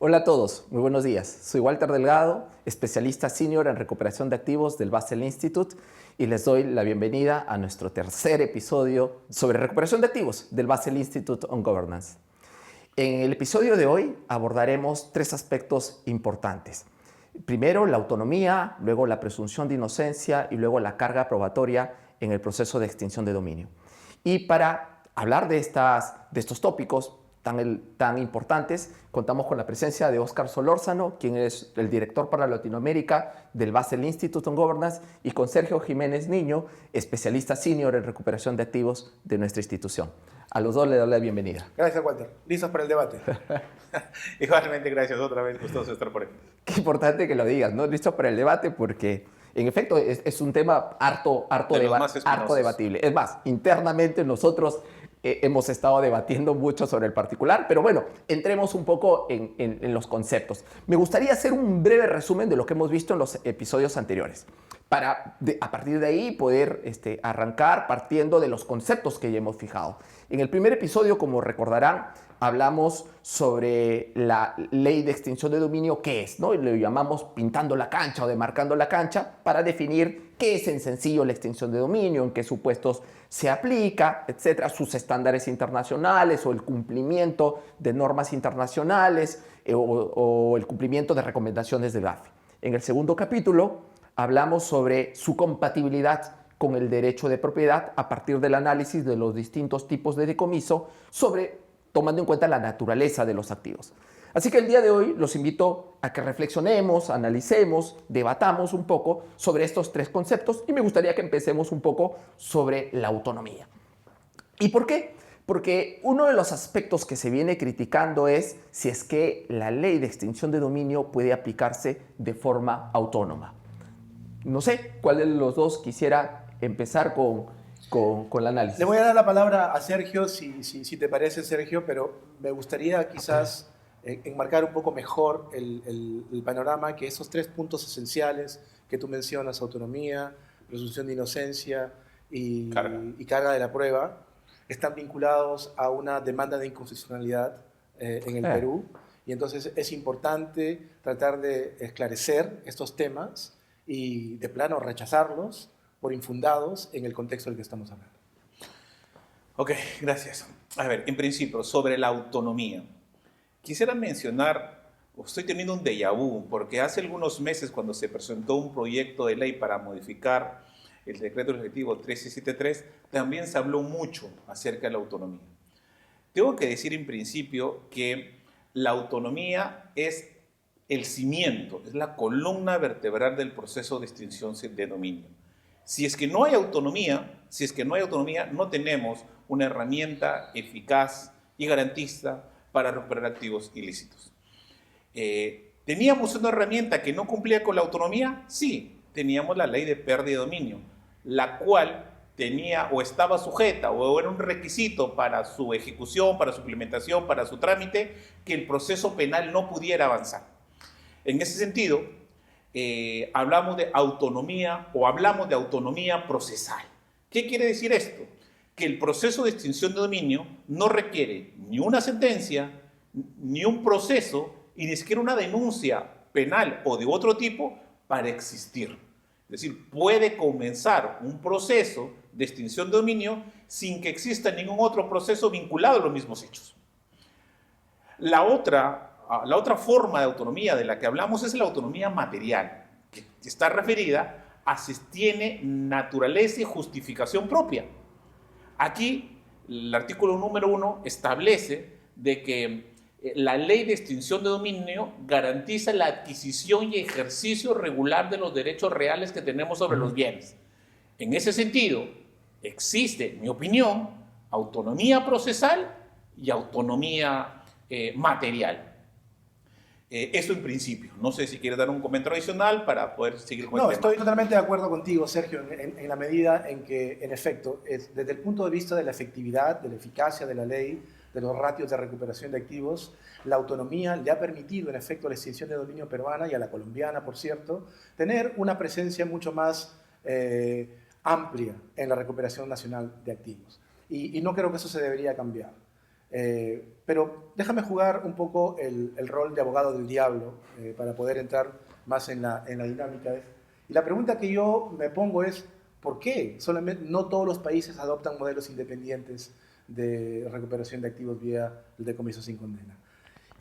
Hola a todos, muy buenos días. Soy Walter Delgado, especialista senior en recuperación de activos del Basel Institute y les doy la bienvenida a nuestro tercer episodio sobre recuperación de activos del Basel Institute on Governance. En el episodio de hoy abordaremos tres aspectos importantes. Primero, la autonomía, luego la presunción de inocencia y luego la carga probatoria en el proceso de extinción de dominio. Y para hablar de estos tópicos tan importantes, contamos con la presencia de Óscar Solórzano, quien es el director para Latinoamérica del Basel Institute on Governance, y con Sergio Jiménez Niño, especialista senior en recuperación de activos de nuestra institución. A los dos les doy la bienvenida. Gracias, Walter. ¿Listos para el debate? Igualmente, gracias. Otra vez, gustoso estar por aquí. Qué importante que lo digas, ¿no? Listo para el debate porque, en efecto, es un tema harto debatible. Es más, internamente nosotros hemos estado debatiendo mucho sobre el particular, pero bueno, entremos un poco en los conceptos. Me gustaría hacer un breve resumen de lo que hemos visto en los episodios anteriores, para a partir de ahí poder arrancar partiendo de los conceptos que ya hemos fijado. En el primer episodio, como recordarán, hablamos sobre la ley de extinción de dominio, ¿qué es? ¿No? Y lo llamamos pintando la cancha o demarcando la cancha para definir qué es en sencillo la extinción de dominio, en qué supuestos se aplica, etcétera, sus estándares internacionales o el cumplimiento de normas internacionales o el cumplimiento de recomendaciones de BaFin. En el segundo capítulo hablamos sobre su compatibilidad con el derecho de propiedad a partir del análisis de los distintos tipos de decomiso tomando en cuenta la naturaleza de los activos. Así que el día de hoy los invito a que reflexionemos, analicemos, debatamos un poco sobre estos tres conceptos y me gustaría que empecemos un poco sobre la autonomía. ¿Y por qué? Porque uno de los aspectos que se viene criticando es si es que la ley de extinción de dominio puede aplicarse de forma autónoma. No sé cuál de los dos quisiera empezar con el análisis. Le voy a dar la palabra a Sergio, si te parece, Sergio, pero me gustaría quizás enmarcar un poco mejor el panorama, que esos tres puntos esenciales que tú mencionas, autonomía, presunción de inocencia y carga de la prueba, están vinculados a una demanda de inconstitucionalidad en el Perú. Y entonces es importante tratar de esclarecer estos temas y de plano rechazarlos por infundados en el contexto del que estamos hablando. Ok, gracias. A ver, en principio, sobre la autonomía. Quisiera mencionar, estoy teniendo un déjà vu, porque hace algunos meses cuando se presentó un proyecto de ley para modificar el decreto legislativo 1373, también se habló mucho acerca de la autonomía. Tengo que decir en principio que la autonomía es el cimiento, es la columna vertebral del proceso de extinción de dominio. Si es que no hay autonomía, no tenemos una herramienta eficaz y garantista para recuperar activos ilícitos. ¿Teníamos una herramienta que no cumplía con la autonomía? Sí, teníamos la ley de pérdida de dominio, la cual tenía o estaba sujeta o era un requisito para su ejecución, para su implementación, para su trámite, que el proceso penal no pudiera avanzar. En ese sentido, hablamos de autonomía o hablamos de autonomía procesal. ¿Qué quiere decir esto? Que el proceso de extinción de dominio no requiere ni una sentencia, ni un proceso y ni siquiera una denuncia penal o de otro tipo para existir. Es decir, puede comenzar un proceso de extinción de dominio sin que exista ningún otro proceso vinculado a los mismos hechos. La otra forma de autonomía de la que hablamos es la autonomía material, que está referida a si tiene naturaleza y justificación propia. Aquí, el artículo número 1 establece de que la ley de extinción de dominio garantiza la adquisición y ejercicio regular de los derechos reales que tenemos sobre los bienes. En ese sentido, existe, en mi opinión, autonomía procesal y autonomía material. Eso en principio. No sé si quieres dar un comentario adicional para poder seguir con el tema. Estoy totalmente de acuerdo contigo, Sergio, en la medida en que, en efecto, desde el punto de vista de la efectividad, de la eficacia de la ley, de los ratios de recuperación de activos, la autonomía le ha permitido, en efecto, a la extinción de dominio peruana y a la colombiana, por cierto, tener una presencia mucho más amplia en la recuperación nacional de activos. Y no creo que eso se debería cambiar. Pero déjame jugar un poco el rol de abogado del diablo para poder entrar más en la dinámica. Y la pregunta que yo me pongo es, ¿por qué solamente no todos los países adoptan modelos independientes de recuperación de activos vía el decomiso sin condena?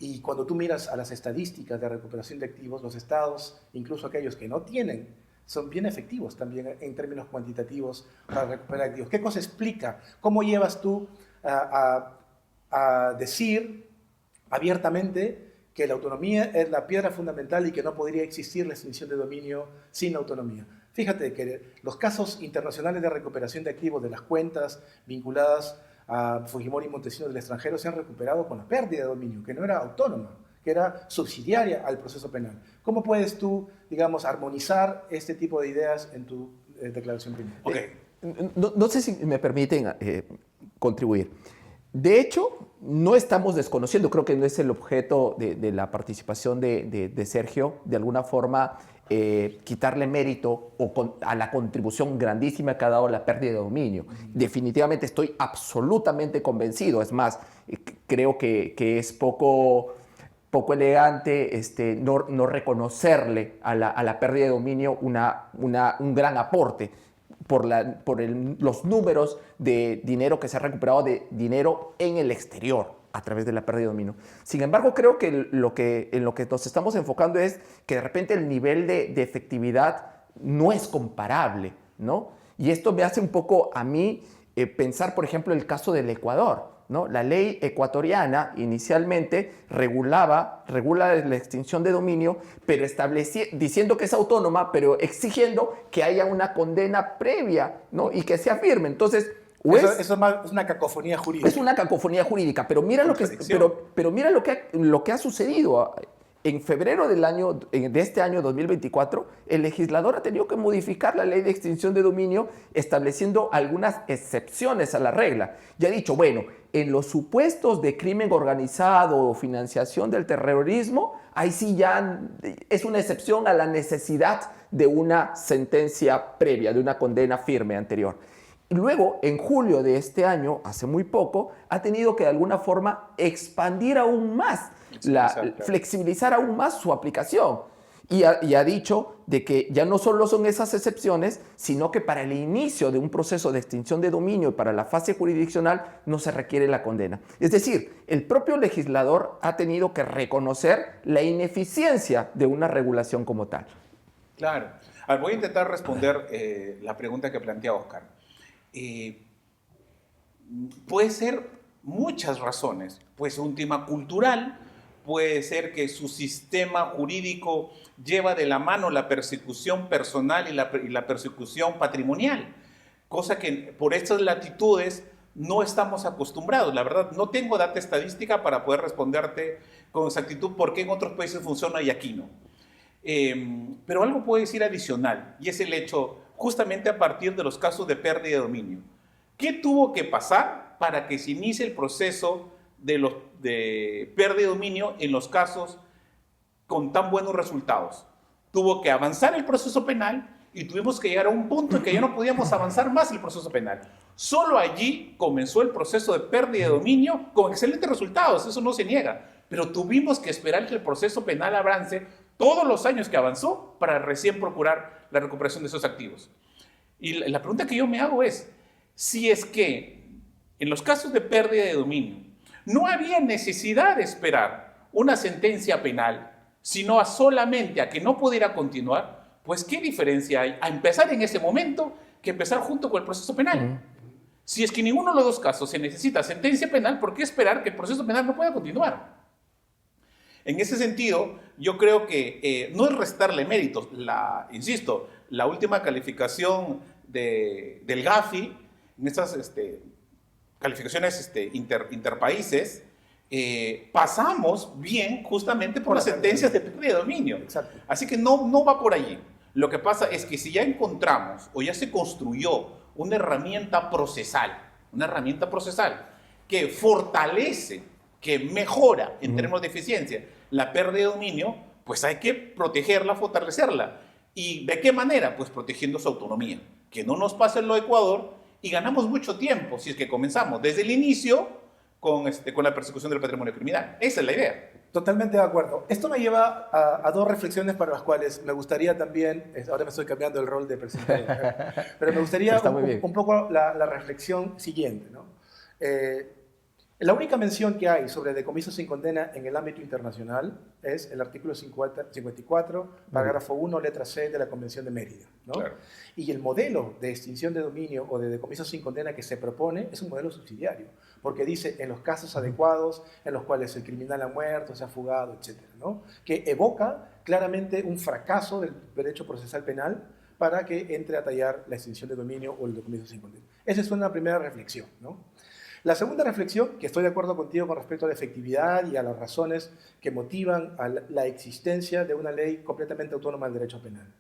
Y cuando tú miras a las estadísticas de recuperación de activos, los estados, incluso aquellos que no tienen, son bien efectivos también en términos cuantitativos para recuperar activos. ¿Qué cosa explica? ¿Cómo llevas tú a decir abiertamente que la autonomía es la piedra fundamental y que no podría existir la extinción de dominio sin autonomía? Fíjate que los casos internacionales de recuperación de activos de las cuentas vinculadas a Fujimori y Montesinos del extranjero se han recuperado con la pérdida de dominio, que no era autónoma, que era subsidiaria al proceso penal. ¿Cómo puedes tú, digamos, armonizar este tipo de ideas en tu declaración penal? Okay. No sé si me permiten contribuir. De hecho, no estamos desconociendo, creo que no es el objeto de la participación de Sergio, de alguna forma quitarle mérito a la contribución grandísima que ha dado la pérdida de dominio. Definitivamente estoy absolutamente convencido. Es más, creo que es poco elegante no reconocerle a la pérdida de dominio un gran aporte por los números de dinero que se ha recuperado de dinero en el exterior a través de la pérdida de dominio. Sin embargo, creo que en lo que nos estamos enfocando es que de repente el nivel de efectividad no es comparable, ¿no? Y esto me hace un poco a mí pensar, por ejemplo, el caso del Ecuador, ¿no? La ley ecuatoriana inicialmente regula la extinción de dominio, pero diciendo que es autónoma, pero exigiendo que haya una condena previa, ¿no? Y que sea firme. Entonces, eso es una cacofonía jurídica. Es una cacofonía jurídica, pero mira lo que ha sucedido. En febrero de este año 2024, el legislador ha tenido que modificar la ley de extinción de dominio estableciendo algunas excepciones a la regla. Ya ha dicho, bueno, en los supuestos de crimen organizado o financiación del terrorismo, ahí sí ya es una excepción a la necesidad de una sentencia previa, de una condena firme anterior. Y luego, en julio de este año, hace muy poco, ha tenido que de alguna forma expandir aún más, flexibilizar aún más su aplicación. Y ha dicho de que ya no solo son esas excepciones, sino que para el inicio de un proceso de extinción de dominio y para la fase jurisdiccional no se requiere la condena. Es decir, el propio legislador ha tenido que reconocer la ineficiencia de una regulación como tal. Claro. Voy a intentar responder la pregunta que plantea Oscar. Puede ser muchas razones. Puede ser un tema cultural, puede ser que su sistema jurídico lleva de la mano la persecución personal y la persecución patrimonial, cosa que por estas latitudes no estamos acostumbrados. La verdad, no tengo data estadística para poder responderte con exactitud por qué en otros países funciona y aquí no. Pero algo puedo decir adicional, y es el hecho, justamente a partir de los casos de pérdida de dominio. ¿Qué tuvo que pasar para que se inicie el proceso de pérdida de dominio en los casos con tan buenos resultados? Tuvo que avanzar el proceso penal y tuvimos que llegar a un punto en que ya no podíamos avanzar más el proceso penal. Solo allí comenzó el proceso de pérdida de dominio con excelentes resultados, eso no se niega, pero tuvimos que esperar que el proceso penal avance todos los años que avanzó para recién procurar la recuperación de esos activos. Y la pregunta que yo me hago es, si es que en los casos de pérdida de dominio no había necesidad de esperar una sentencia penal, sino solamente a que no pudiera continuar, pues ¿qué diferencia hay a empezar en ese momento que empezar junto con el proceso penal? Si es que en ninguno de los dos casos se necesita sentencia penal, ¿por qué esperar que el proceso penal no pueda continuar? En ese sentido, yo creo que no es restarle méritos. Insisto, la última calificación del GAFI, en estas calificaciones interpaíses, pasamos bien justamente por las sentencias de pérdida de dominio. Exacto. Así que no va por allí. Lo que pasa es que si ya encontramos o ya se construyó una herramienta procesal que fortalece, que mejora en términos de eficiencia la pérdida de dominio, pues hay que protegerla, fortalecerla. ¿Y de qué manera? Pues protegiendo su autonomía. Que no nos pase lo de Ecuador y ganamos mucho tiempo si es que comenzamos desde el inicio con la persecución del patrimonio criminal. Esa es la idea. Totalmente de acuerdo. Esto me lleva a dos reflexiones para las cuales me gustaría también, ahora me estoy cambiando el rol de presidente, pero me gustaría un poco la reflexión siguiente, ¿no? La única mención que hay sobre decomiso sin condena en el ámbito internacional es el artículo 54, parágrafo 1, letra C de la Convención de Mérida, ¿no? Claro. Y el modelo de extinción de dominio o de decomiso sin condena que se propone es un modelo subsidiario, porque dice en los casos adecuados en los cuales el criminal ha muerto, se ha fugado, etcétera, ¿no? Que evoca claramente un fracaso del derecho procesal penal para que entre a tallar la extinción de dominio o el decomiso sin condena. Esa es una primera reflexión, ¿no? La segunda reflexión, que estoy de acuerdo contigo con respecto a la efectividad y a las razones que motivan a la existencia de una ley completamente autónoma del derecho penal.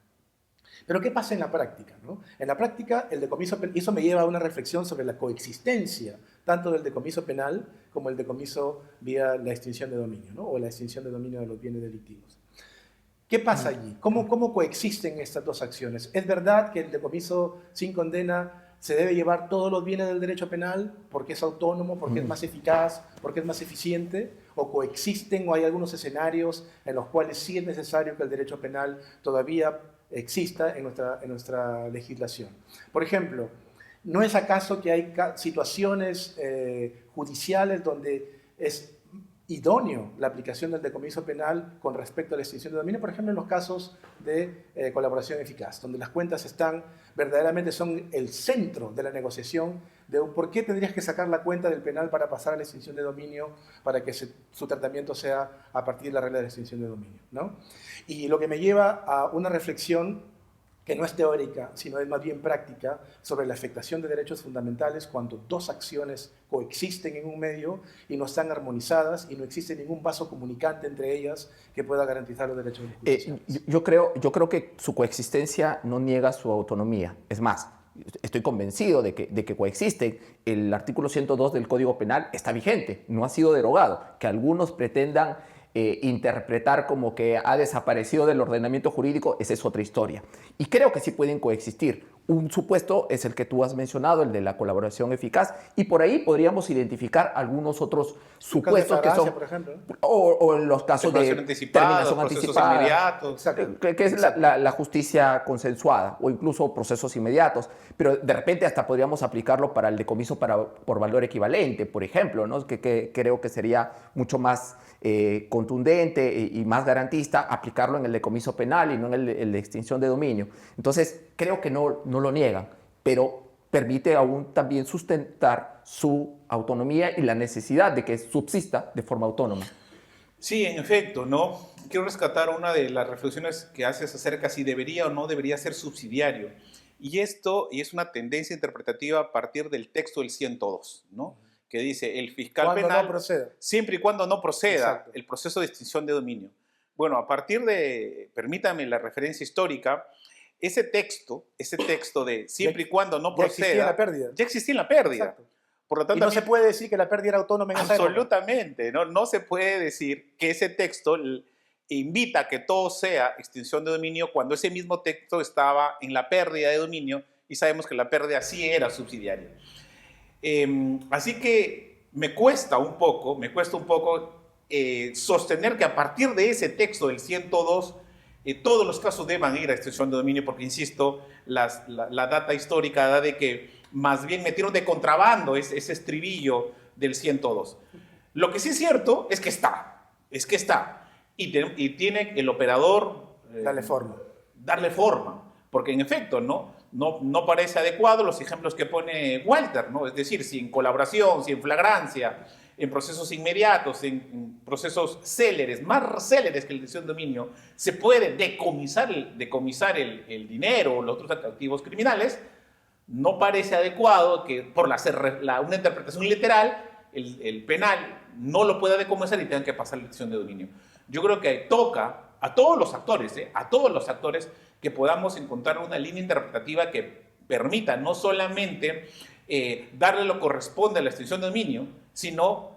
Pero ¿qué pasa en la práctica, ¿no? En la práctica, el decomiso, y eso me lleva a una reflexión sobre la coexistencia tanto del decomiso penal como el decomiso vía la extinción de dominio, ¿no? O la extinción de dominio de los bienes delictivos. ¿Qué pasa allí? ¿Cómo coexisten estas dos acciones? ¿Es verdad que el decomiso sin condena se debe llevar todos los bienes del derecho penal porque es autónomo, porque es más eficaz, porque es más eficiente? ¿O coexisten o hay algunos escenarios en los cuales sí es necesario que el derecho penal todavía exista en nuestra legislación? Por ejemplo, ¿no es acaso que hay situaciones judiciales donde es idóneo la aplicación del decomiso penal con respecto a la extinción de dominio? Por ejemplo, en los casos de colaboración eficaz, donde las cuentas verdaderamente son el centro de la negociación de por qué tendrías que sacar la cuenta del penal para pasar a la extinción de dominio para que su tratamiento sea a partir de la regla de la extinción de dominio, ¿no? Y lo que me lleva a una reflexión que no es teórica, sino es más bien práctica, sobre la afectación de derechos fundamentales cuando dos acciones coexisten en un medio y no están armonizadas y no existe ningún vaso comunicante entre ellas que pueda garantizar los derechos de justicia. Yo creo que su coexistencia no niega su autonomía. Es más, estoy convencido de que coexisten. El artículo 102 del Código Penal está vigente, no ha sido derogado. Que algunos pretendan interpretar como que ha desaparecido del ordenamiento jurídico, esa es otra historia. Y creo que sí pueden coexistir. Un supuesto es el que tú has mencionado, el de la colaboración eficaz, y por ahí podríamos identificar algunos otros supuestos que son, por ejemplo, o en los casos de terminación anticipada, que es la justicia consensuada, o incluso procesos inmediatos, pero de repente hasta podríamos aplicarlo para el decomiso por valor equivalente, por ejemplo, ¿no? que creo que sería mucho más contundente y más garantista aplicarlo en el decomiso penal y no en el de extinción de dominio. Entonces, creo que no lo niegan, pero permite aún también sustentar su autonomía y la necesidad de que subsista de forma autónoma. Sí, en efecto, ¿no? Quiero rescatar una de las reflexiones que haces acerca si debería o no debería ser subsidiario. Y es una tendencia interpretativa a partir del texto del 102, ¿no? Que dice el fiscal penal, no proceda, siempre y cuando no proceda el proceso de extinción de dominio. Bueno, a partir de, permítame la referencia histórica, ese texto de siempre y cuando no proceda, ya existía en la pérdida. Exacto. Por lo tanto, y no se puede decir que la pérdida era autónoma en esa época. Absolutamente, no se puede decir que ese texto invita a que todo sea extinción de dominio cuando ese mismo texto estaba en la pérdida de dominio y sabemos que la pérdida sí era subsidiaria. Así que me cuesta un poco sostener que a partir de ese texto del 102 todos los casos deban ir a extinción de dominio, porque insisto, la data histórica da de que más bien metieron de contrabando ese estribillo del 102. Lo que sí es cierto es que está y tiene el operador darle forma, porque en efecto no parece adecuado los ejemplos que pone Walter, ¿no? Es decir, si en colaboración, si en flagrancia, en procesos inmediatos, en procesos céleres, más céleres que el de extinción de dominio, se puede decomisar el dinero o los otros activos criminales, no parece adecuado que por una interpretación literal el penal no lo pueda decomisar y tenga que pasar la extinción de dominio. Yo creo que toca a todos los actores, que podamos encontrar una línea interpretativa que permita no solamente darle lo que corresponde a la extinción de dominio, sino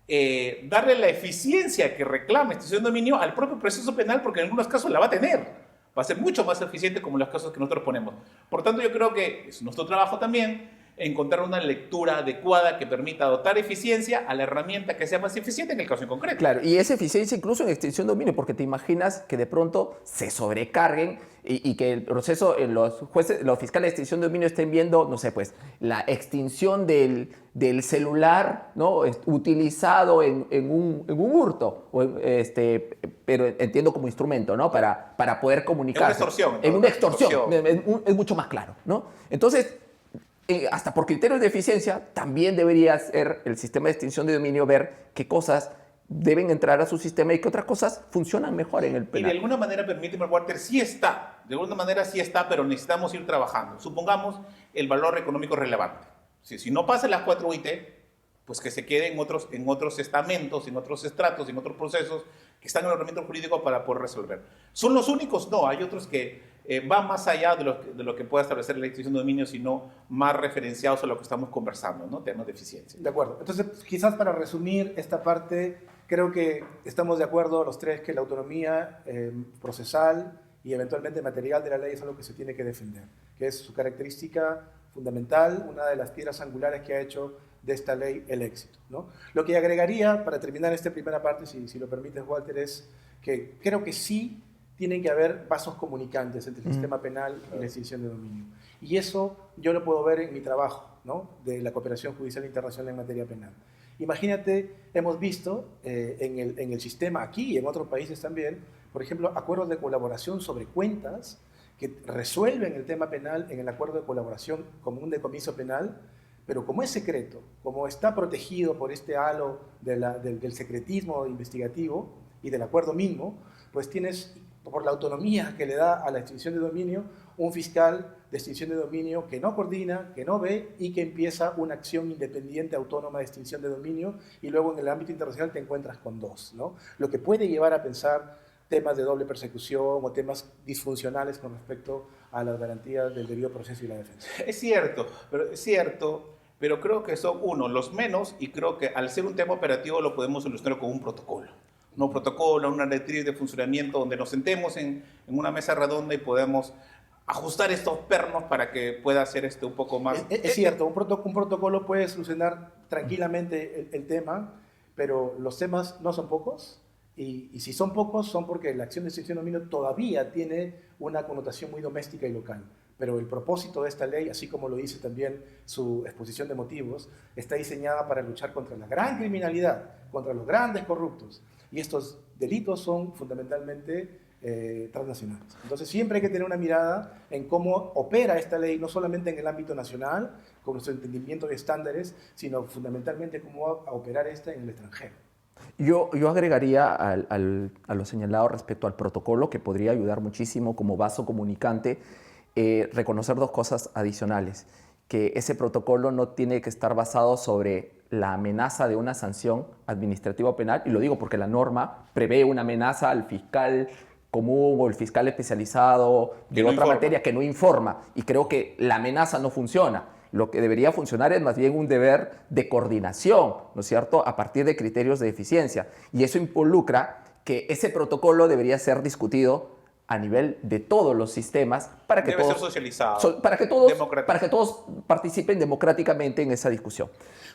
darle la eficiencia que reclama extinción de dominio al propio proceso penal, porque en algunos casos la va a tener. Va a ser mucho más eficiente como en los casos que nosotros ponemos. Por tanto, yo creo que es nuestro trabajo también encontrar una lectura adecuada que permita dotar eficiencia a la herramienta que sea más eficiente en el caso en concreto. Claro, y esa eficiencia incluso en extinción de dominio, porque te imaginas que de pronto se sobrecarguen y que el proceso, los jueces, los fiscales de extinción de dominio estén viendo, no sé, pues, la extinción del celular, ¿no? Utilizado en un hurto, pero entiendo como instrumento, ¿no? Para poder comunicarse. En una extorsión. Es mucho más claro, ¿no? Entonces, hasta por criterios de eficiencia, también debería ser el sistema de extinción de dominio ver qué cosas deben entrar a su sistema y qué otras cosas funcionan mejor en el penal. Y de alguna manera, permíteme, Walter, sí está, de alguna manera sí está, pero necesitamos ir trabajando. Supongamos el valor económico relevante. Si no pasa las 4 UIT, pues que se quede en otros estamentos, en otros estratos, en otros procesos que están en el ordenamiento jurídico para poder resolver. ¿Son los únicos? No, hay otros que van más allá de lo que pueda establecer la extinción de dominio, sino más referenciados a lo que estamos conversando, ¿no? Temas de eficiencia. De acuerdo. Entonces, quizás para resumir esta parte, creo que estamos de acuerdo los tres que la autonomía procesal y eventualmente material de la ley es algo que se tiene que defender, que es su característica fundamental, una de las piedras angulares que ha hecho de esta ley el éxito, ¿no? Lo que agregaría, para terminar esta primera parte, si lo permites, Walter, es que creo que sí tienen que haber vasos comunicantes entre el sistema penal y la extinción de dominio. Y eso yo lo puedo ver en mi trabajo, ¿no? De la cooperación judicial internacional en materia penal. Imagínate, hemos visto en el sistema aquí y en otros países también, por ejemplo, acuerdos de colaboración sobre cuentas que resuelven el tema penal en el acuerdo de colaboración común de comiso penal, pero como es secreto, como está protegido por este halo del secretismo investigativo y del acuerdo mismo, pues tienes, por la autonomía que le da a la extinción de dominio, un fiscal de extinción de dominio que no coordina, que no ve y que empieza una acción independiente, autónoma de extinción de dominio, y luego en el ámbito internacional te encuentras con dos, ¿no? Lo que puede llevar a pensar temas de doble persecución o temas disfuncionales con respecto a las garantías del debido proceso y la defensa. Es cierto, pero creo que son los menos, y creo que al ser un tema operativo lo podemos solucionar con un protocolo. Un protocolo, una directriz de funcionamiento donde nos sentemos en una mesa redonda y podemos ajustar estos pernos para que pueda ser un poco más... Es cierto, un protocolo puede solucionar tranquilamente el tema, pero los temas no son pocos, y si son pocos son porque la acción de extinción de dominio todavía tiene una connotación muy doméstica y local. Pero el propósito de esta ley, así como lo dice también su exposición de motivos, está diseñada para luchar contra la gran criminalidad, contra los grandes corruptos. Y estos delitos son fundamentalmente transnacionales. Entonces siempre hay que tener una mirada en cómo opera esta ley, no solamente en el ámbito nacional, con nuestro entendimiento de estándares, sino fundamentalmente cómo va a operar esta en el extranjero. Yo agregaría a lo señalado respecto al protocolo, que podría ayudar muchísimo como vaso comunicante, reconocer dos cosas adicionales, que ese protocolo no tiene que estar basado sobre la amenaza de una sanción administrativa o penal, y lo digo porque la norma prevé una amenaza al fiscal común o el fiscal especializado de otra materia que no informa, y creo que la amenaza no funciona. Lo que debería funcionar es más bien un deber de coordinación, ¿no es cierto?, a partir de criterios de eficiencia, y eso involucra que ese protocolo debería ser discutido a nivel de todos los sistemas para que debe todos, ser socializado, para que todos participen democráticamente en esa discusión.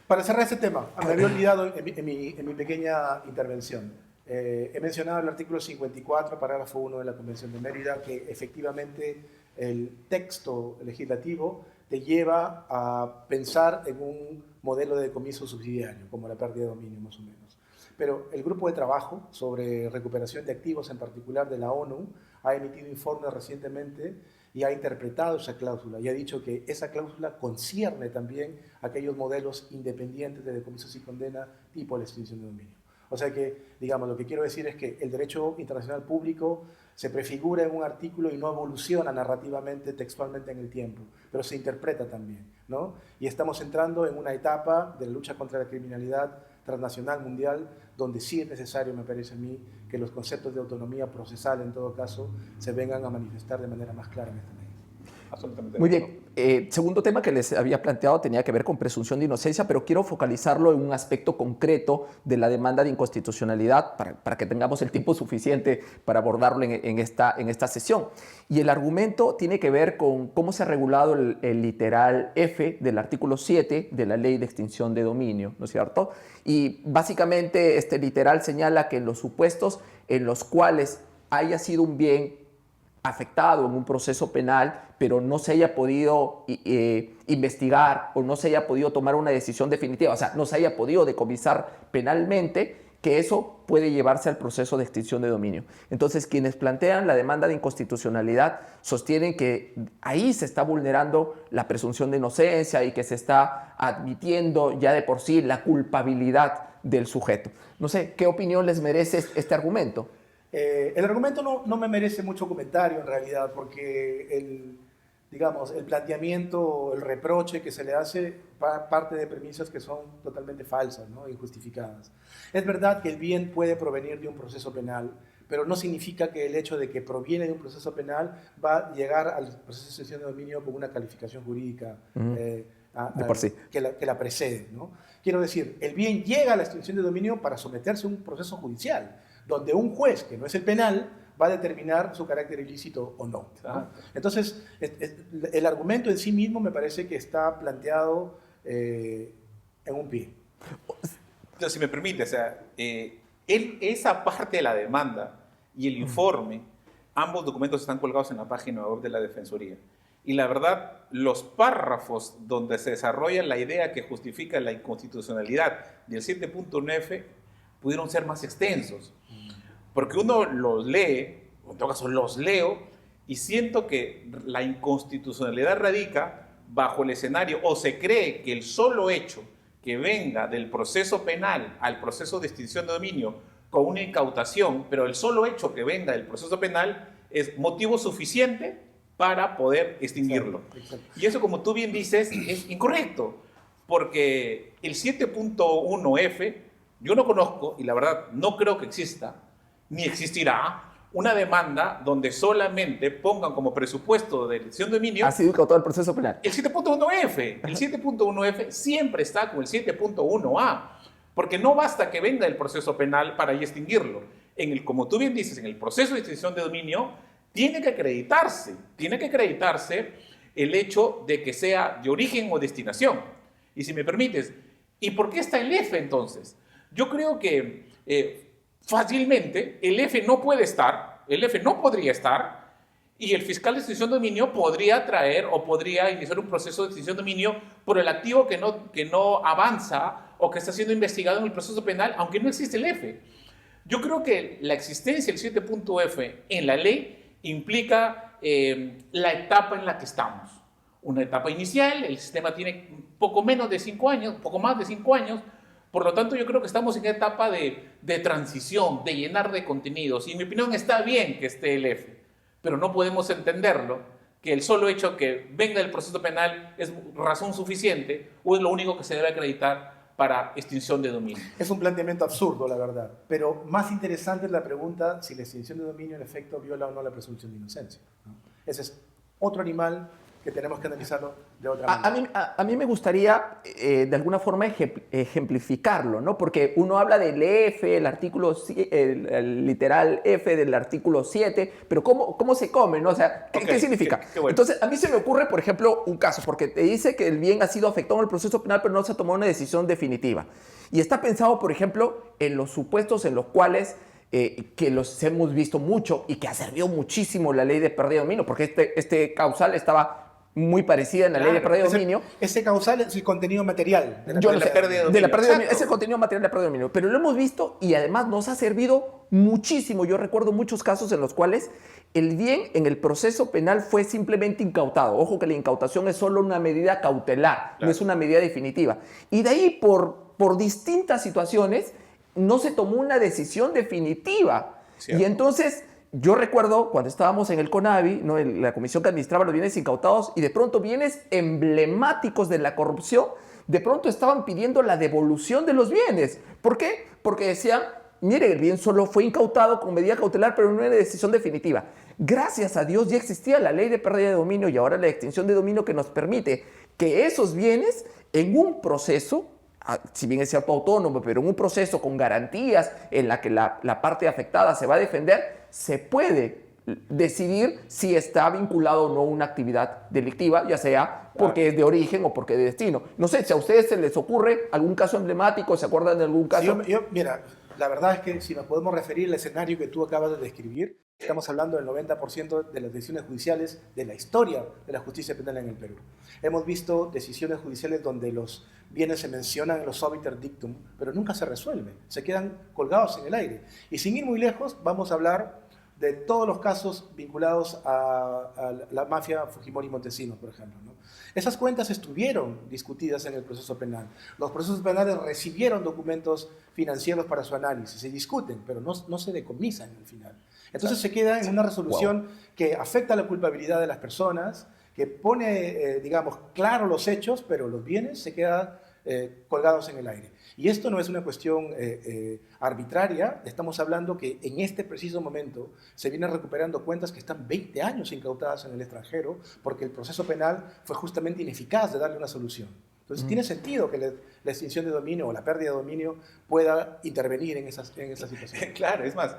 Para cerrar este tema, me había olvidado en mi pequeña intervención. He mencionado el artículo 54, parágrafo 1 de la Convención de Mérida, que efectivamente el texto legislativo te lleva a pensar en un modelo de decomiso subsidiario, como la pérdida de dominio más o menos. Pero el grupo de trabajo sobre recuperación de activos, en particular de la ONU, ha emitido informes recientemente y ha interpretado esa cláusula y ha dicho que esa cláusula concierne también a aquellos modelos independientes de decomisos y condena tipo la extinción de dominio. O sea que, digamos, lo que quiero decir es que el derecho internacional público se prefigura en un artículo y no evoluciona narrativamente, textualmente en el tiempo, pero se interpreta también, ¿no? Y estamos entrando en una etapa de la lucha contra la criminalidad transnacional mundial, donde sí es necesario, me parece a mí, que los conceptos de autonomía procesal, en todo caso, se vengan a manifestar de manera más clara en esta ley. Absolutamente. Muy bien. segundo tema que les había planteado tenía que ver con presunción de inocencia, pero quiero focalizarlo en un aspecto concreto de la demanda de inconstitucionalidad para que tengamos el tiempo suficiente para abordarlo en esta sesión. Y el argumento tiene que ver con cómo se ha regulado el literal F del artículo 7 de la Ley de Extinción de Dominio, ¿no es cierto? Y básicamente este literal señala que en los supuestos en los cuales haya sido un bien afectado en un proceso penal, pero no se haya podido investigar o no se haya podido tomar una decisión definitiva, o sea, no se haya podido decomisar penalmente, que eso puede llevarse al proceso de extinción de dominio. Entonces, quienes plantean la demanda de inconstitucionalidad sostienen que ahí se está vulnerando la presunción de inocencia y que se está admitiendo ya de por sí la culpabilidad del sujeto. No sé, ¿qué opinión les merece este argumento? El argumento no me merece mucho comentario en realidad, porque el planteamiento, el reproche que se le hace parte de premisas que son totalmente falsas, ¿no? Injustificadas. Es verdad que el bien puede provenir de un proceso penal, pero no significa que el hecho de que proviene de un proceso penal va a llegar al proceso de extinción de dominio con una calificación jurídica de por sí. que la precede, ¿no? Quiero decir, el bien llega a la extinción de dominio para someterse a un proceso judicial, donde un juez, que no es el penal, va a determinar su carácter ilícito o no, ¿no? Entonces, el argumento en sí mismo me parece que está planteado en un pie. Entonces, si me permite, o sea, esa parte de la demanda y el informe, ambos documentos están colgados en la página web de la Defensoría. Y la verdad, los párrafos donde se desarrolla la idea que justifica la inconstitucionalidad del 7.9 pudieron ser más extensos. Porque uno los lee, o en todo caso los leo, y siento que la inconstitucionalidad radica bajo el escenario, o se cree que el solo hecho que venga del proceso penal al proceso de extinción de dominio con una incautación, pero el solo hecho que venga del proceso penal es motivo suficiente para poder extinguirlo. Exacto. Y eso, como tú bien dices, es incorrecto, porque el 7.1F, yo no conozco, y la verdad no creo que exista, ni existirá, una demanda donde solamente pongan como presupuesto de extinción de dominio... Ha sido todo el proceso penal. El 7.1F. El 7.1F siempre está con el 7.1A, porque no basta que venga el proceso penal para ahí extinguirlo. Como tú bien dices, en el proceso de extinción de dominio tiene que acreditarse el hecho de que sea de origen o destinación. Y si me permites, ¿y por qué está el F entonces? Yo creo que fácilmente el F no puede estar, el F no podría estar, y el fiscal de extinción de dominio podría traer o podría iniciar un proceso de extinción de dominio por el activo que no avanza o que está siendo investigado en el proceso penal, aunque no existe el F. Yo creo que la existencia del 7.F en la ley implica la etapa en la que estamos. Una etapa inicial, el sistema tiene poco menos de 5 años, poco más de 5 años. Por lo tanto, yo creo que estamos en una etapa de transición, de llenar de contenidos. Y en mi opinión está bien que esté el F, pero no podemos entenderlo, que el solo hecho que venga el proceso penal es razón suficiente o es lo único que se debe acreditar para extinción de dominio. Es un planteamiento absurdo, la verdad. Pero más interesante es la pregunta si la extinción de dominio en efecto viola o no la presunción de inocencia, ¿no? Ese es otro animal que tenemos que analizarlo de otra manera. A mí me gustaría, de alguna forma, ejemplificarlo, ¿no? Porque uno habla del F, el literal F del artículo 7, pero ¿cómo se come, ¿no? O sea, ¿qué significa? Qué bueno. Entonces, a mí se me ocurre, por ejemplo, un caso, porque te dice que el bien ha sido afectado en el proceso penal, pero no se ha tomado una decisión definitiva. Y está pensado, por ejemplo, en los supuestos en los cuales... que los hemos visto mucho y que ha servido muchísimo la ley de pérdida de dominio, porque este causal estaba muy parecida en la ley de pérdida de dominio. Ese causal es el contenido material de la pérdida de dominio. Es el contenido material de la pérdida de dominio. Pero lo hemos visto y además nos ha servido muchísimo. Yo recuerdo muchos casos en los cuales el bien en el proceso penal fue simplemente incautado. Ojo que la incautación es solo una medida cautelar, no es una medida definitiva. Y de ahí, por distintas situaciones, no se tomó una decisión definitiva. ¿Cierto? Y entonces, yo recuerdo cuando estábamos en el CONAVI, ¿no? La comisión que administraba los bienes incautados, y de pronto bienes emblemáticos de la corrupción, de pronto estaban pidiendo la devolución de los bienes. ¿Por qué? Porque decían, mire, el bien solo fue incautado con medida cautelar, pero no era decisión definitiva. Gracias a Dios ya existía la ley de pérdida de dominio y ahora la extinción de dominio que nos permite que esos bienes en un proceso, si bien es cierto autónomo, pero en un proceso con garantías en la que la parte afectada se va a defender, se puede decidir si está vinculado o no a una actividad delictiva, ya sea porque es de origen o porque es de destino. No sé, si a ustedes se les ocurre algún caso emblemático, ¿se acuerdan de algún caso? Sí, mira, la verdad es que si nos podemos referir al escenario que tú acabas de describir, estamos hablando del 90% de las decisiones judiciales de la historia de la justicia penal en el Perú. Hemos visto decisiones judiciales donde los bienes se mencionan en los obiter dictum, pero nunca se resuelven, se quedan colgados en el aire. Y sin ir muy lejos, vamos a hablar de todos los casos vinculados a la mafia Fujimori-Montesinos, por ejemplo, ¿no? Esas cuentas estuvieron discutidas en el proceso penal. Los procesos penales recibieron documentos financieros para su análisis, se discuten, pero no se decomisan al final. Entonces se queda en una resolución que afecta la culpabilidad de las personas, que pone, digamos, claro los hechos, pero los bienes se quedan colgados en el aire. Y esto no es una cuestión arbitraria, estamos hablando que en este preciso momento se vienen recuperando cuentas que están 20 años incautadas en el extranjero porque el proceso penal fue justamente ineficaz de darle una solución. Entonces tiene sentido que la extinción de dominio o la pérdida de dominio pueda intervenir en esa situación. Claro, es más,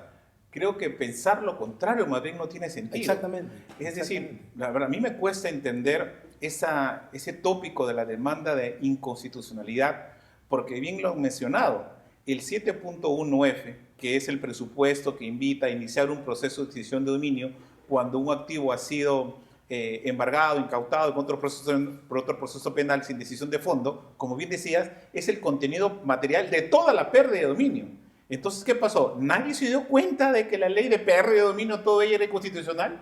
creo que pensar lo contrario más bien no tiene sentido. Exactamente. Es decir, la verdad, a mí me cuesta entender ese tópico de la demanda de inconstitucionalidad, porque bien lo han mencionado, el 7.1F, que es el presupuesto que invita a iniciar un proceso de extinción de dominio cuando un activo ha sido embargado, incautado por otro proceso penal sin decisión de fondo, como bien decías, es el contenido material de toda la pérdida de dominio. Entonces, ¿qué pasó? Nadie se dio cuenta de que la ley de pérdida de dominio, todo ella era inconstitucional.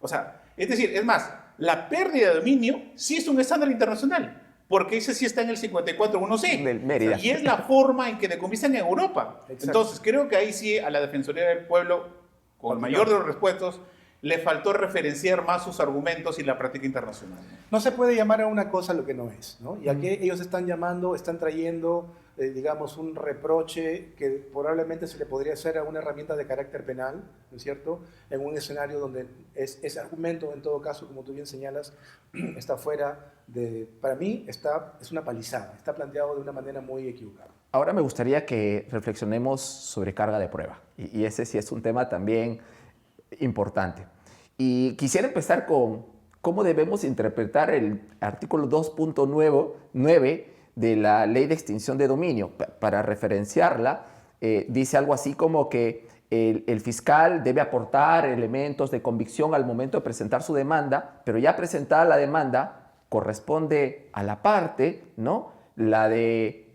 O sea, es decir, es más, la pérdida de dominio sí es un estándar internacional, porque ese sí está en el 54.1c. Y es la forma en que decomisan en Europa. Exacto. Entonces, creo que ahí sí a la Defensoría del Pueblo, con el mayor de los respetos, le faltó referenciar más sus argumentos y la práctica internacional. No se puede llamar a una cosa lo que no es, ¿no? Y aquí ellos están trayendo, digamos, un reproche que probablemente se le podría hacer a una herramienta de carácter penal, ¿no es cierto? En un escenario donde ese argumento, en todo caso, como tú bien señalas, está fuera de... Para mí, es una palizada, está planteado de una manera muy equivocada. Ahora me gustaría que reflexionemos sobre carga de prueba. Y ese sí es un tema también importante. Y quisiera empezar con cómo debemos interpretar el artículo 2.9 de la Ley de Extinción de Dominio. Para referenciarla, dice algo así como que el fiscal debe aportar elementos de convicción al momento de presentar su demanda, pero ya presentada la demanda, corresponde a la parte, ¿no? La de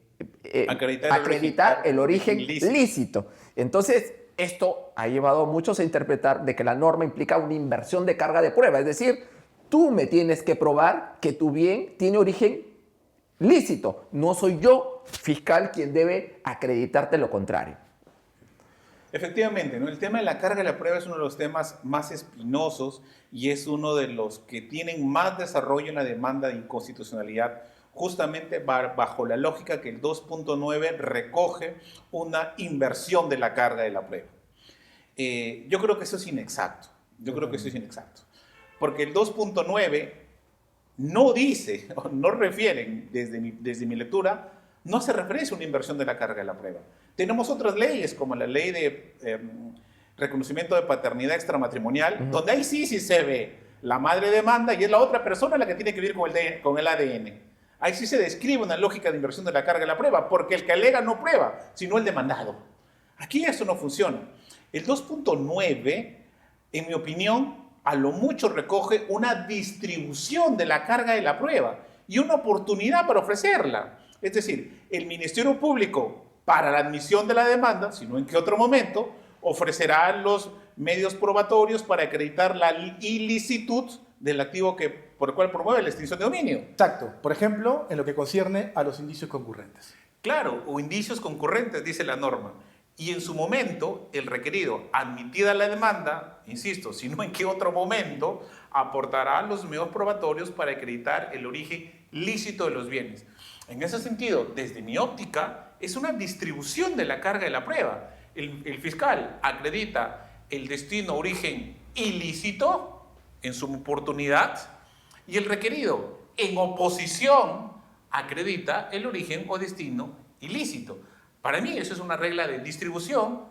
acreditar el origen lícito. Entonces, esto ha llevado a muchos a interpretar de que la norma implica una inversión de carga de prueba. Es decir, tú me tienes que probar que tu bien tiene origen lícito. No soy yo, fiscal, quien debe acreditarte lo contrario. Efectivamente, ¿no? El tema de la carga de la prueba es uno de los temas más espinosos y es uno de los que tienen más desarrollo en la demanda de inconstitucionalidad, justamente bajo la lógica que el 2.9 recoge una inversión de la carga de la prueba. Yo creo que eso es inexacto. Porque el 2.9 no dice, no refiere, desde mi lectura, no hace referencia a una inversión de la carga de la prueba. Tenemos otras leyes, como la ley de reconocimiento de paternidad extramatrimonial, donde ahí sí se ve la madre demanda y es la otra persona la que tiene que vivir con el ADN. Ahí sí se describe una lógica de inversión de la carga de la prueba, porque el que alega no prueba, sino el demandado. Aquí eso no funciona. El 2.9, en mi opinión, a lo mucho recoge una distribución de la carga de la prueba y una oportunidad para ofrecerla. Es decir, el Ministerio Público, para la admisión de la demanda, sino en qué otro momento, ofrecerá los medios probatorios para acreditar la ilicitud del activo por el cual promueve la extinción de dominio. Exacto. Por ejemplo, en lo que concierne a los indicios concurrentes. Claro, o indicios concurrentes, dice la norma. Y en su momento, el requerido, admitida la demanda, insisto, sino en qué otro momento, aportará los medios probatorios para acreditar el origen lícito de los bienes. En ese sentido, desde mi óptica, es una distribución de la carga de la prueba. El fiscal acredita el destino, origen ilícito en su oportunidad y el requerido en oposición acredita el origen o destino ilícito. Para mí eso es una regla de distribución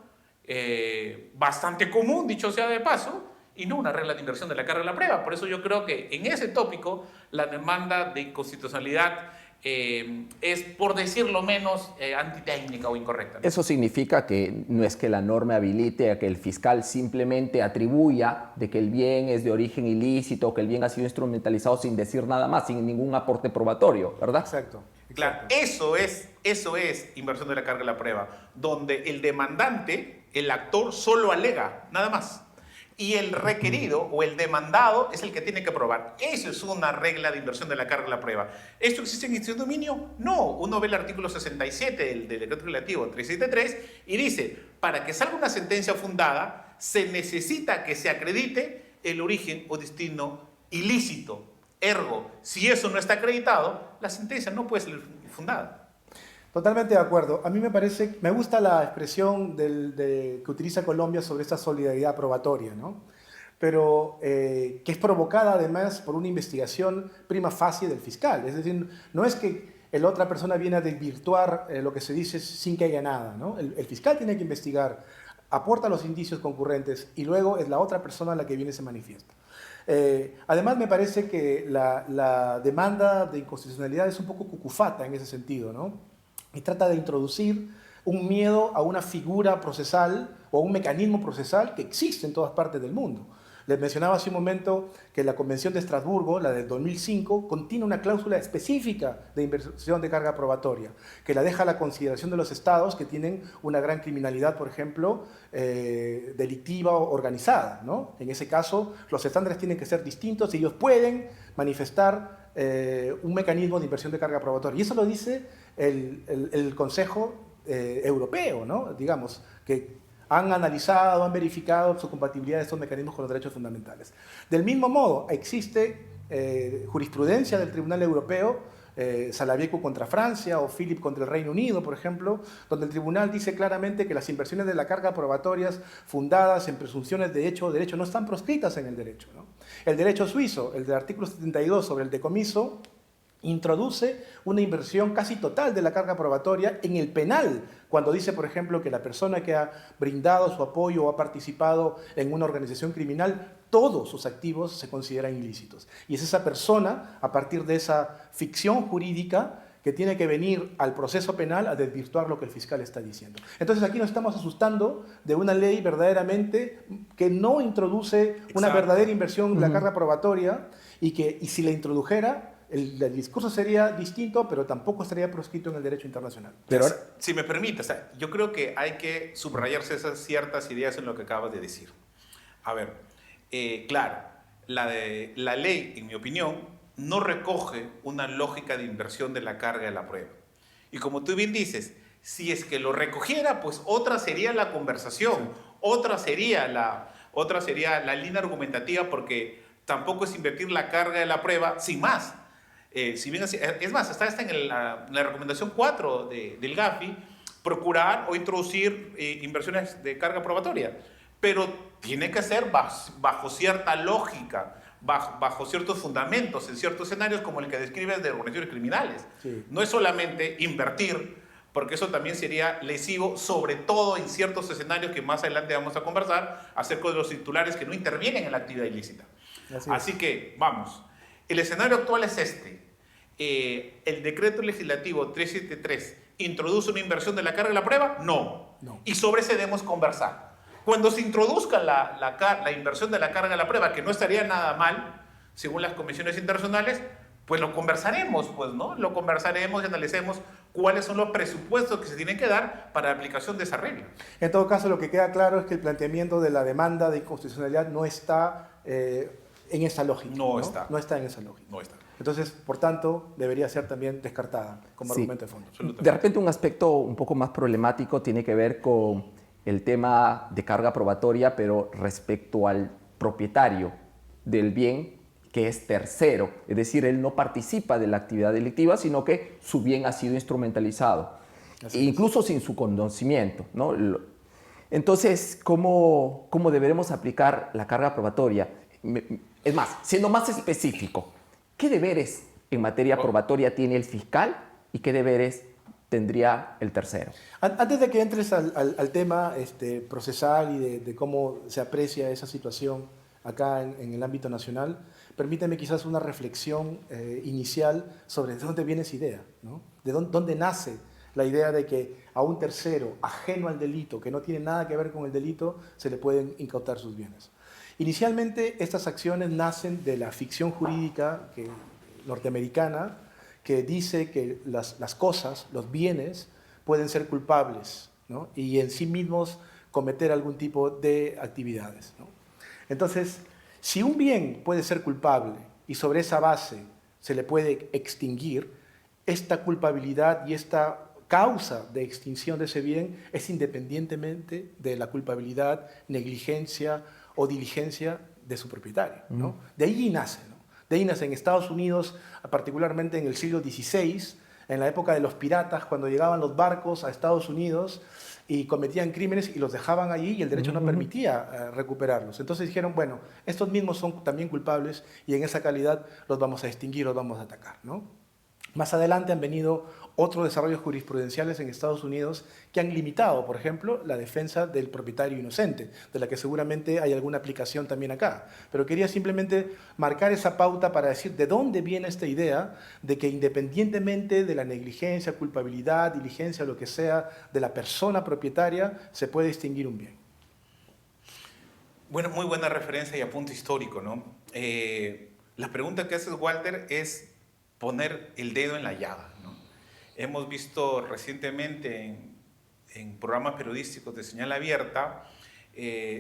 bastante común, dicho sea de paso, y no una regla de inversión de la carga de la prueba. Por eso yo creo que en ese tópico la demanda de inconstitucionalidad es, por decirlo menos, antitécnica o incorrecta. Eso significa que no es que la norma habilite a que el fiscal simplemente atribuya de que el bien es de origen ilícito, que el bien ha sido instrumentalizado sin decir nada más, sin ningún aporte probatorio, ¿verdad? Exacto. Claro, eso es inversión de la carga de la prueba, donde el demandante, el actor, solo alega, nada más. Y el requerido o el demandado es el que tiene que probar. Eso es una regla de inversión de la carga de la prueba. ¿Esto existe en instituto de dominio? No. Uno ve el artículo 67 del decreto legislativo 373 y dice, para que salga una sentencia fundada, se necesita que se acredite el origen o destino ilícito. Ergo, si eso no está acreditado, la sentencia no puede ser fundada. Totalmente de acuerdo. A mí me gusta la expresión que utiliza Colombia sobre esta solidaridad probatoria, ¿no? Pero que es provocada además por una investigación prima facie del fiscal. Es decir, no es que la otra persona viene a desvirtuar lo que se dice sin que haya nada, ¿no? El fiscal tiene que investigar, aporta los indicios concurrentes y luego es la otra persona la que viene y se manifiesta. Además, me parece que la demanda de inconstitucionalidad es un poco cucufata en ese sentido, ¿no? Y trata de introducir un miedo a una figura procesal o a un mecanismo procesal que existe en todas partes del mundo. Les mencionaba hace un momento que la Convención de Estrasburgo, la del 2005, contiene una cláusula específica de inversión de carga probatoria, que la deja a la consideración de los estados que tienen una gran criminalidad, por ejemplo, delictiva o organizada, ¿no? En ese caso, los estándares tienen que ser distintos y ellos pueden manifestar un mecanismo de inversión de carga probatoria. Y eso lo dice el Consejo Europeo, ¿no? Digamos, que han analizado, han verificado su compatibilidad de estos mecanismos con los derechos fundamentales. Del mismo modo, existe jurisprudencia del Tribunal Europeo, Salavieco contra Francia o Philip contra el Reino Unido, por ejemplo, donde el tribunal dice claramente que las inversiones de la carga probatorias fundadas en presunciones de hecho o derecho no están proscritas en el derecho, ¿no? El derecho suizo, el del artículo 72 sobre el decomiso, introduce una inversión casi total de la carga probatoria en el penal, cuando dice, por ejemplo, que la persona que ha brindado su apoyo o ha participado en una organización criminal, todos sus activos se consideran ilícitos. Y es esa persona, a partir de esa ficción jurídica, que tiene que venir al proceso penal a desvirtuar lo que el fiscal está diciendo. Entonces aquí nos estamos asustando de una ley verdaderamente que no introduce una verdadera inversión de la carga probatoria y si la introdujera, el discurso sería distinto, pero tampoco estaría proscrito en el derecho internacional. Pero si me permite, yo creo que hay que subrayarse esas ciertas ideas en lo que acabas de decir. A ver, claro, la ley, en mi opinión, no recoge una lógica de inversión de la carga de la prueba. Y como tú bien dices, si es que lo recogiera, pues otra sería la conversación, sí. otra sería la línea argumentativa, porque tampoco es invertir la carga de la prueba sin más. Si bien es más, está en la recomendación 4 del GAFI, procurar o introducir inversiones de carga probatoria, pero tiene que ser bajo cierta lógica, bajo ciertos fundamentos, en ciertos escenarios como el que describes de organizaciones criminales. Sí. No es solamente invertir, porque eso también sería lesivo, sobre todo en ciertos escenarios que más adelante vamos a conversar acerca de los titulares que no intervienen en la actividad ilícita. Así que, vamos, el escenario actual es este. ¿El decreto legislativo 373 introduce una inversión de la carga de la prueba? No. Y sobre ese debemos conversar. Cuando se introduzca la inversión de la carga de la prueba, que no estaría nada mal, según las convenciones internacionales, pues lo conversaremos, pues, ¿no? Lo conversaremos y analicemos cuáles son los presupuestos que se tienen que dar para la aplicación de esa regla. En todo caso, lo que queda claro es que el planteamiento de la demanda de inconstitucionalidad no está en esa lógica. No está en esa lógica. No está. Entonces, por tanto, debería ser también descartada como argumento de fondo. De repente, un aspecto un poco más problemático tiene que ver con el tema de carga probatoria, pero respecto al propietario del bien, que es tercero. Es decir, él no participa de la actividad delictiva, sino que su bien ha sido instrumentalizado, incluso sin su conocimiento, ¿no? Entonces, ¿cómo deberemos aplicar la carga probatoria? Es más, siendo más específico, ¿qué deberes en materia probatoria tiene el fiscal y qué deberes tendría el tercero? Antes de que entres al tema procesal y de cómo se aprecia esa situación acá en el ámbito nacional, permíteme quizás una reflexión inicial sobre de dónde viene esa idea, ¿no? De dónde nace la idea de que a un tercero ajeno al delito, que no tiene nada que ver con el delito, se le pueden incautar sus bienes. Inicialmente, estas acciones nacen de la ficción jurídica norteamericana, que dice que las cosas, los bienes, pueden ser culpables, ¿no? Y en sí mismos cometer algún tipo de actividades, ¿no? Entonces, si un bien puede ser culpable y sobre esa base se le puede extinguir, esta culpabilidad y esta causa de extinción de ese bien es independientemente de la culpabilidad, negligencia o diligencia de su propietario, ¿no? De ahí nace, ¿no? De ahí nace en Estados Unidos, particularmente en el siglo XVI, en la época de los piratas, cuando llegaban los barcos a Estados Unidos y cometían crímenes y los dejaban allí y el derecho no permitía recuperarlos. Entonces dijeron, bueno, estos mismos son también culpables y en esa calidad los vamos a extinguir, los vamos a atacar, ¿no? Más adelante han venido otros desarrollos jurisprudenciales en Estados Unidos que han limitado, por ejemplo, la defensa del propietario inocente, de la que seguramente hay alguna aplicación también acá. Pero quería simplemente marcar esa pauta para decir de dónde viene esta idea de que independientemente de la negligencia, culpabilidad, diligencia, lo que sea, de la persona propietaria, se puede extinguir un bien. Bueno, muy buena referencia y apunte histórico, ¿no? La pregunta que haces, Walter, es poner el dedo en la llaga, ¿no? Hemos visto recientemente en programas periodísticos de señal abierta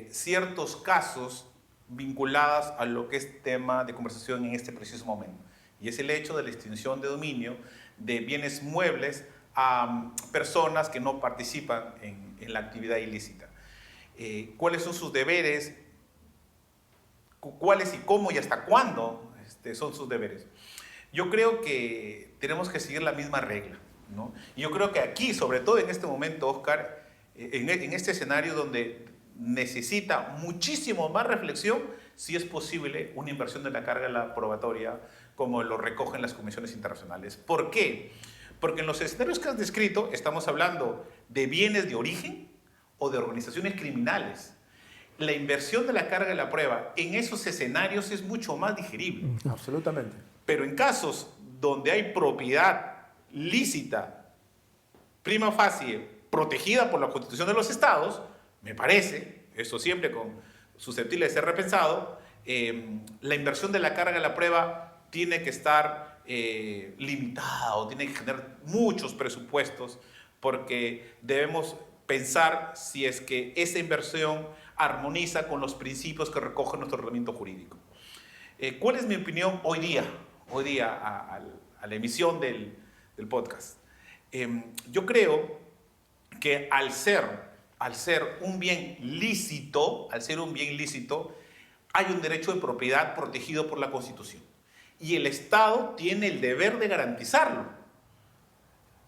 ciertos casos vinculados a lo que es tema de conversación en este preciso momento. Y es el hecho de la extinción de dominio de bienes muebles a personas que no participan en la actividad ilícita. ¿Cuáles son sus deberes? ¿Cuáles y cómo y hasta cuándo son sus deberes? Yo creo que tenemos que seguir la misma regla, ¿no? Y yo creo que aquí, sobre todo en este momento, Oscar, en este escenario donde necesita muchísimo más reflexión, si es posible una inversión de la carga probatoria como lo recogen las comisiones internacionales. ¿Por qué? Porque en los escenarios que has descrito estamos hablando de bienes de origen o de organizaciones criminales. La inversión de la carga de la prueba en esos escenarios es mucho más digerible. Absolutamente. Pero en casos donde hay propiedad lícita, prima facie, protegida por la Constitución de los Estados, me parece, esto siempre susceptible de ser repensado, la inversión de la carga de la prueba tiene que estar limitada o tiene que generar muchos presupuestos porque debemos pensar si es que esa inversión armoniza con los principios que recoge nuestro ordenamiento jurídico. ¿Cuál es mi opinión hoy día a la emisión del podcast? Yo creo que al ser un bien lícito, hay un derecho de propiedad protegido por la Constitución. Y el Estado tiene el deber de garantizarlo.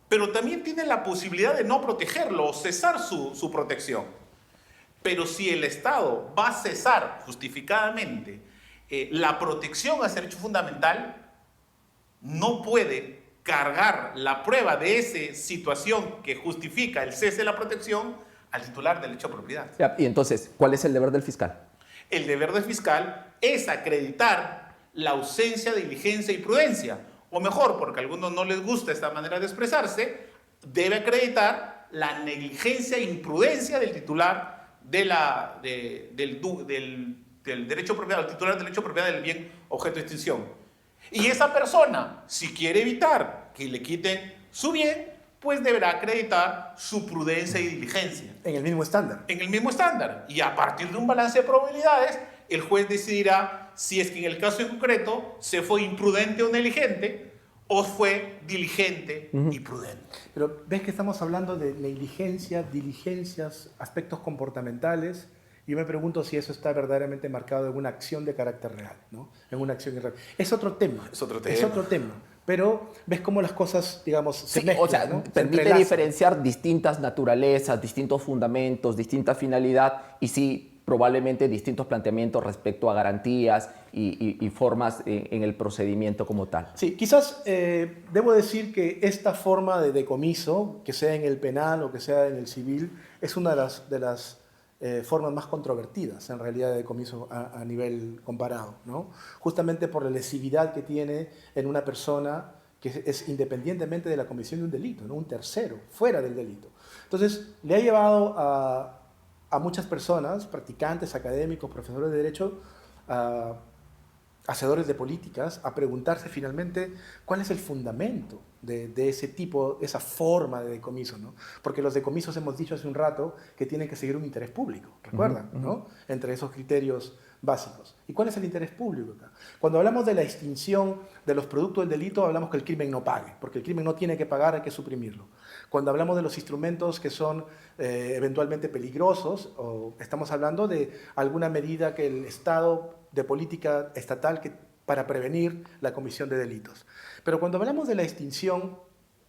Pero también tiene la posibilidad de no protegerlo o cesar su protección. Pero si el Estado va a cesar justificadamente la protección a ese derecho fundamental, no puede cargar la prueba de esa situación que justifica el cese de la protección al titular del derecho a propiedad. Y entonces, ¿cuál es el deber del fiscal? El deber del fiscal es acreditar la ausencia de diligencia y prudencia. O mejor, porque a algunos no les gusta esta manera de expresarse, debe acreditar la negligencia e imprudencia del titular del derecho a propiedad, al titular del derecho a propiedad del bien objeto de extinción. Y esa persona, si quiere evitar que le quiten su bien, pues deberá acreditar su prudencia y diligencia. En el mismo estándar. En el mismo estándar. Y a partir de un balance de probabilidades, el juez decidirá si es que en el caso en concreto se fue imprudente o negligente o fue diligente y prudente. Pero ves que estamos hablando de negligencia, diligencias, aspectos comportamentales. Yo me pregunto si eso está verdaderamente marcado en una acción de carácter real, ¿no? En una acción real. Es otro tema. Es otro tema. pero ves cómo las cosas, digamos, se Sí, mezclan, o sea, ¿no? Se permite entrelazan. diferenciar distintas naturalezas, distintos fundamentos, distinta finalidad y sí, probablemente distintos planteamientos respecto a garantías y formas en el procedimiento como tal. Sí, quizás debo decir que esta forma de decomiso, que sea en el penal o que sea en el civil, es una de las formas más controvertidas en realidad de decomiso a nivel comparado, ¿no? Justamente por la lesividad que tiene en una persona que es independientemente de la comisión de un delito, ¿no? Un tercero, fuera del delito. Entonces, le ha llevado a muchas personas, practicantes, académicos, profesores de derecho, hacedores de políticas, a preguntarse finalmente cuál es el fundamento de ese tipo, esa forma de decomiso, ¿no? Porque los decomisos hemos dicho hace un rato que tienen que seguir un interés público, ¿recuerdan? ¿No? Entre esos criterios básicos. ¿Y cuál es el interés público acá? Cuando hablamos de la extinción de los productos del delito, hablamos que el crimen no pague, porque el crimen no tiene que pagar, hay que suprimirlo. Cuando hablamos de los instrumentos que son eventualmente peligrosos, o estamos hablando de alguna medida que el Estado de política estatal para prevenir la comisión de delitos. Pero cuando hablamos de la extinción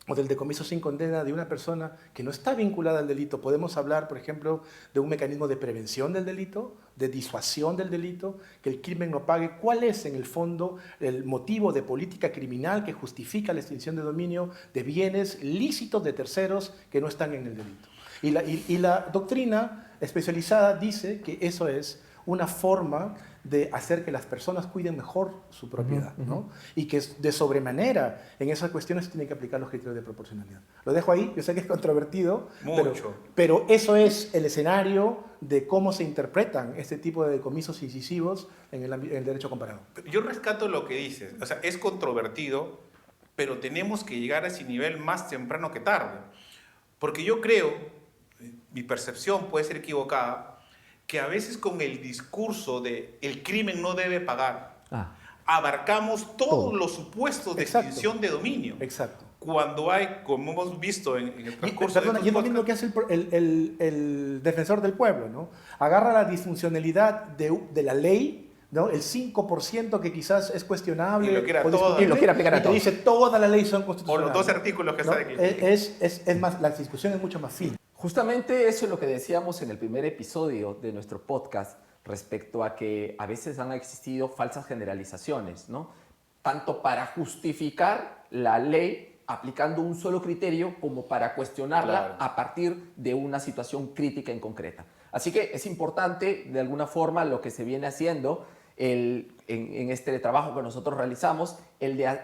o del decomiso sin condena de una persona que no está vinculada al delito, podemos hablar, por ejemplo, de un mecanismo de prevención del delito, de disuasión del delito, que el crimen no pague. ¿Cuál es, en el fondo, el motivo de política criminal que justifica la extinción de dominio de bienes lícitos de terceros que no están en el delito? Y la doctrina especializada dice que eso es una forma de hacer que las personas cuiden mejor su propiedad, ¿no? Y que de sobremanera en esas cuestiones tienen que aplicar los criterios de proporcionalidad. Lo dejo ahí, yo sé que es controvertido, pero eso es el escenario de cómo se interpretan este tipo de decomisos incisivos en el derecho comparado. Yo rescato lo que dices, o sea, es controvertido, pero tenemos que llegar a ese nivel más temprano que tarde. Porque yo creo, mi percepción puede ser equivocada, que a veces con el discurso de el crimen no debe pagar, abarcamos todos los supuestos de extinción de dominio. Exacto. Cuando hay, como hemos visto en el transcurso y es lo mismo que hace el defensor del pueblo, ¿no? Agarra la disfuncionalidad de la ley, ¿no? El 5% que quizás es cuestionable y lo quiere aplicar a todos. Y dice toda la ley son constitucionales. O los 2 artículos que están aquí. Es más, la discusión es mucho más fina. Justamente eso es lo que decíamos en el primer episodio de nuestro podcast respecto a que a veces han existido falsas generalizaciones, ¿no? Tanto para justificar la ley aplicando un solo criterio como para cuestionarla a partir de una situación crítica en concreta. Así que es importante, de alguna forma, lo que se viene haciendo en este trabajo que nosotros realizamos, el de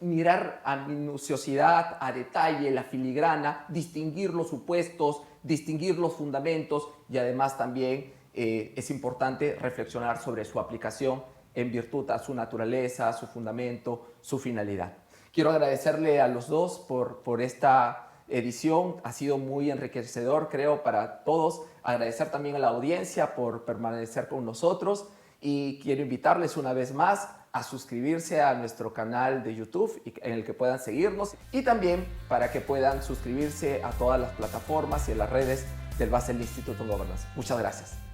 mirar a minuciosidad, a detalle, la filigrana, distinguir los supuestos, distinguir los fundamentos y además también es importante reflexionar sobre su aplicación en virtud a su naturaleza, su fundamento, su finalidad. Quiero agradecerle a los dos por esta edición. Ha sido muy enriquecedor, creo, para todos. Agradecer también a la audiencia por permanecer con nosotros y quiero invitarles una vez más a suscribirse a nuestro canal de YouTube en el que puedan seguirnos y también para que puedan suscribirse a todas las plataformas y a las redes del Basel Institute of Governance. Muchas gracias.